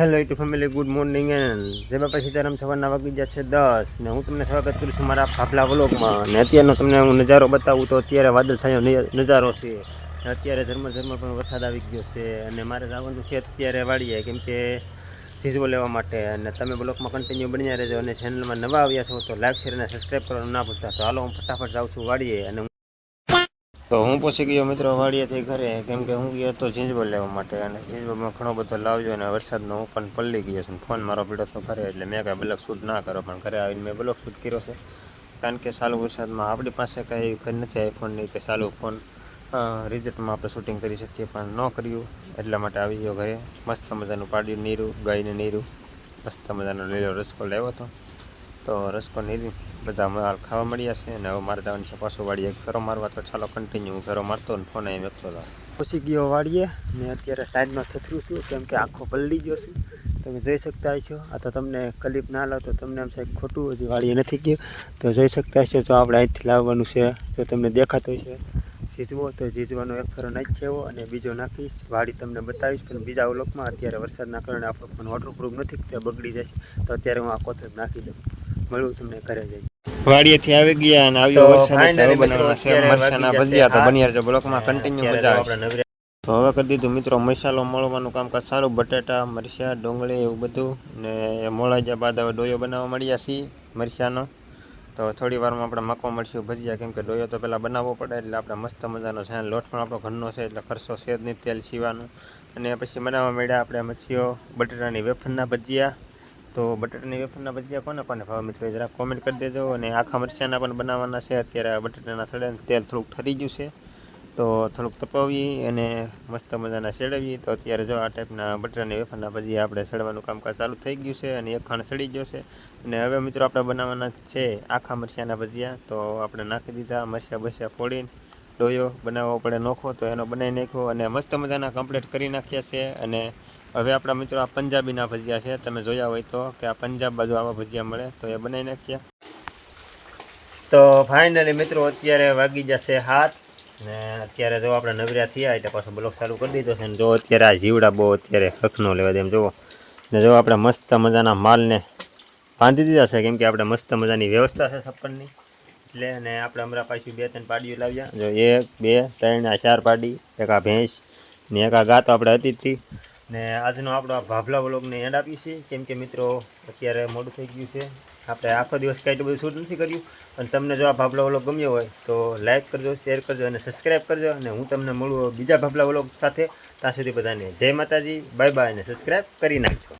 Hello YouTube family, good morning and જય બાપા સીતારામ. સવારના વાગી ગયા છે 10 ને હું તમને સ્વાગત કરું છું મારા ભાભલા વ્લોગમાં. ને અત્યારનો તમને હું નજારો બતાવું તો અત્યારે વાદળછાયો નજારો છે. અત્યારે ઝરમર પણ વરસાદ આવી ગયો છે અને મારે જવાનું છે અત્યારે વાડીએ, કેમ કે સીઝવો લેવા માટે. અને તમે બ્લોગમાં કન્ટિન્યુ બન્યા રહેજો અને ચેનલમાં નવા આવ્યા છો તો લાઈક શેર અને સબસ્ક્રાઈબ કરવાનું ના ભૂલતા. તો હાલો હું ફટાફટ જાઉં છું વાડીએ. અને તો હું પહોંચી ગયો મિત્રો વાડીએથી ઘરે, કેમ કે હું ગયો હતો ઝીંઝવો લેવા માટે. અને ઝીંઝવોમાં ઘણો બધો લાવ્યો અને વરસાદનો હું પણ પલળી ગયો છે. ફોન મારો પીડો તો ઘરે, એટલે મેં કાંઈ બ્લોગ શૂટ ના કરો, પણ ઘરે આવીને મેં બ્લોગ શૂટ કર્યો છે. કારણ કે ચાલુ વરસાદમાં આપણી પાસે કાંઈ ફોન નથી, આઈફોનની કે ચાલુ ફોન રિઝલ્ટમાં આપણે શૂટિંગ કરી શકીએ, પણ ન કર્યું એટલા માટે આવી ગયો ઘરે. મસ્ત મજાનું પાડ્યું નીરું, ગાયને નીરું, મસ્ત મજાનો લીલો રસકો લાવ્યો હતો. તો રસકો નીરી બધા માલ ખાવા મળ્યા છે. અને હવે મારે જવાનું છે પાછું વાડીએ ફેરો મારવા. તો ચાલો કન્ટિન્યુ હું ફેરો મારતો ને ફોન અહીં વેચતો હતો. પછી ગયો વાડીએ ને અત્યારે સાઈડમાં થથરું છું, કેમ કે આખો પલળી ગયો છું. તમે જોઈ શકતા છો. આ તો તમને ક્લિપ ના લાવ તો તમને આમ સાહેબ ખોટું, હજી વાડીએ નથી ગયું તો જોઈ શકતા હશે. તો આપણે અહીંથી લાવવાનું છે તો તમને દેખાતો છે ઝીંઝવો. તો ઝીંઝવાનો એક ફેરો નાખી આવ્યો અને બીજો નાખીશ. વાડી તમને બતાવીશ પણ બીજા વ્લોગમાં. અત્યારે વરસાદના કારણે આપણો ફોન વોટરપ્રૂફ નથી, તે બગડી જશે. તો અત્યારે હું આ કોથળ નાખી દઉં, મળું તમને ઘરે જઈ. વાડીએથી આવી ગયા અને આવ્યો વરસાદ, એટલે બનાવવાના છે મરચાના ભજીયા. તો બની રહેજો બ્લોગમાં કન્ટિન્યુ, મજા આવશે. તો હવે કરી દીધું મિત્રો મસાલો મળવાનું કામકાજ સારું. બટાટા, મરચાં, ડુંગળી એવું બધું ને મોળા ગયા બાદ હવે ડોયો બનાવવા મળ્યા છીએ મરચાંનો. તો થોડી વારમાં આપણે માખવા મળશું ભજીયા, કેમ કે ડોયો તો પહેલાં બનાવવો પડે. એટલે આપણે મસ્ત મજાનો છે. લોટ પણ આપણો ઘરનો છે, એટલે ખર્ચો છે જ નહીં તેલ સીવાનું. અને પછી બનાવવા મળ્યા આપણે મચ્છીઓ બટાટાની વેફરના ભજીયા. તો બટાટાની વેફરના ભજીયા કોને કોને ભાવે મિત્રો જરા કોમેન્ટ કરી દેજો. અને આખા મરચાંના પણ બનાવવાના છે. અત્યારે બટાટાના સડે તેલ થોડુંક ઠરી ગયું છે, તો થોડુંક તપાવી અને મસ્ત મજાના સેડવીએ. તો અત્યારે જો આ ટાઈપના બટાટાની વેફરના ભજીયા આપણે સડવાનું કામકાજ ચાલુ થઈ ગયું છે અને એક ખાંડ સડી ગયો છે. અને હવે મિત્રો આપણે બનાવવાના છે આખા મરચાંના ભજીયા. તો આપણે નાખી દીધા મરચાં બરચાં ફોડીને. ડોયો બનાવવો પડે નોખો, તો એનો બનાવી નાખ્યો અને મસ્ત મજાના કમ્પ્લીટ કરી નાખ્યા છે. અને હવે આપણા મિત્રો આ પંજાબીના ભજીયા છે. તમે જોયા હોય તો કે આ પંજાબ બાજુ આવા ભજીયા મળે, તો એ બનાવી નાખ્યા. તો ફાઇનલી મિત્રો અત્યારે વાગી જશે 7 ને અત્યારે જો આપણે નવર્યા થયા એટલે પાછો બ્લોગ ચાલુ કરી દીધો છે. ને જો અત્યારે આ જીવડા બહુ અત્યારે હકનો લેવા દે એમ જુઓ. ને જો આપણે મસ્ત મજાના માલને બાંધી દીધા છે, કેમ કે આપણે મસ્ત મજાની વ્યવસ્થા છે છપ્પનની. એટલે અને આપણે હમણાં પાછું 2-3 પાડીઓ લાવ્યા. જો 1 2 3 આ 4 પાડી, એક આ ભેંસ ને એક આ ગાતો આપણે હતી હતી. ને આજનો આપણો આ ભાભલા વ્લોગને એન્ડ આપીએ છીએ, કેમ કે મિત્રો અત્યારે મોડું થઈ ગયું છે. આપણે આખો દિવસ કાંઈ એટલું બધું શૂટ નથી કર્યું. અને તમને જો આ ભાભલા વ્લોગ ગમ્યો હોય તો લાઈક કરજો, શેર કરજો અને સબસ્ક્રાઈબ કરજો. અને હું તમને મળું બીજા ભાભલા વ્લોગ સાથે. ત્યાં સુધી બધાને જય માતાજી, બાય બાય અને સબસ્ક્રાઈબ કરી નાખજો.